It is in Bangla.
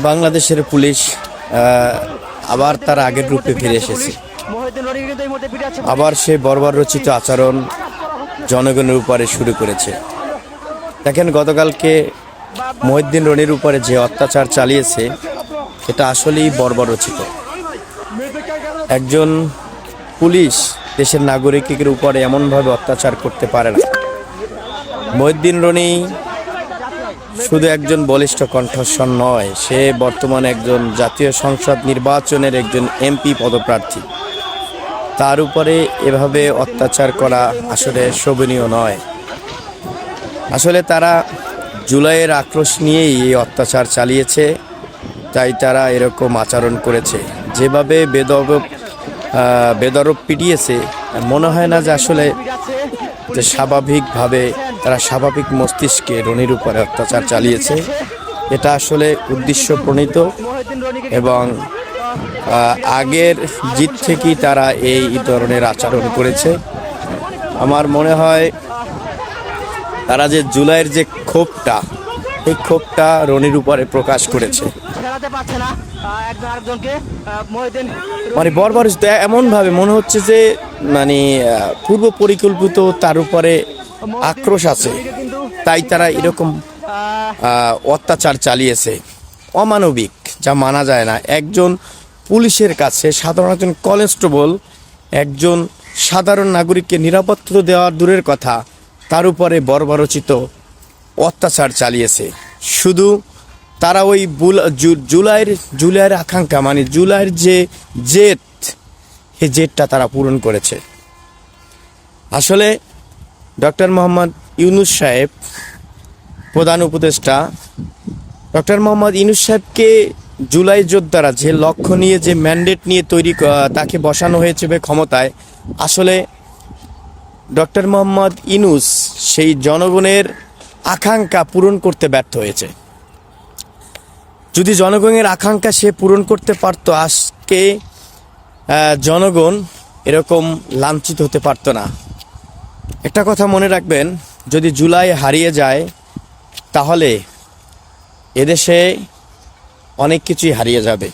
বাংলাদেশের পুলিশ আবার তার আগের রূপে ফিরে এসেছে। আবার সে বর্বরচিত আচরণ জনগণের উপরে শুরু করেছে। দেখেন, গতকালকে মহিউদ্দিন রনির উপরে যে অত্যাচার চালিয়েছে এটা আসলেই বর্বরচিত। একজন পুলিশ দেশের নাগরিকের উপরে এমনভাবে অত্যাচার করতে পারে না। মহিউদ্দিন রনি শুধু একজন বলিষ্ঠ কণ্ঠস্বর নয়, সে বর্তমানে একজন জাতীয় সংসদ নির্বাচনের একজন এমপি পদপ্রার্থী। তার উপরে এভাবে অত্যাচার করা আসলে শোভনীয় নয়। আসলে তারা জুলাইয়ের আক্রোশ নিয়েই এই অত্যাচার চালিয়েছে, তাই তারা এরকম আচরণ করেছে। যেভাবে বেদরব পিটিয়েছে, মনে হয় না যে আসলে যে স্বাভাবিকভাবে তারা স্বাভাবিক মস্তিষ্কে রনির উপরে অত্যাচার চালিয়েছে। এটা আসলে উদ্দেশ্য প্রণীত এবং আগের জিত থেকেই তারা এই ধরনের আচরণ করেছে। আমার মনে হয় তারা যে জুলাইয়ের যে ক্ষোভটা, এই ক্ষোভটা রনির উপরে প্রকাশ করেছে। মানে বর্বরচিত এমনভাবে মনে হচ্ছে যে মানে পূর্ব পরিকল্পিত তার উপরে আক্রোশ আছে, তাই তারা এরকম অত্যাচার চালিয়েছে। অমানবিক, যা মানা যায় না। একজন পুলিশের কাছে সাধারণ একজন কনস্টেবল একজন সাধারণ নাগরিককে নিরাপত্তা দেওয়ার দূরের কথা, তার উপরে বর্বরচিত অত্যাচার চালিয়েছে। শুধু তারা ওই জুলাইয়ের আকাঙ্ক্ষা, মানে জুলাইয়ের যে জেদ, এই জেদটা তারা পূরণ করেছে। আসলে ডক্টর মোহাম্মদ ইউনূস সাহেব, প্রধান উপদেষ্টা ডক্টর মোহাম্মদ ইউনূস সাহেবকে জুলাই যোদ্ধারা যে লক্ষ্য নিয়ে, যে ম্যান্ডেট নিয়ে তাকে বসানো হয়েছে ক্ষমতায়, আসলে ডক্টর মোহাম্মদ ইউনূস সেই জনগণের আকাঙ্ক্ষা পূরণ করতে ব্যর্থ হয়েছে। যদি জনগণের আকাঙ্ক্ষা সে পূরণ করতে পারতো, আজকে জনগণ এরকম লাঞ্ছিত হতে পারতো না। একটা কথা মনে রাখবেন, যদি জুলাই হারিয়ে যায় তাহলে এদেশে অনেক কিছুই হারিয়ে যাবে।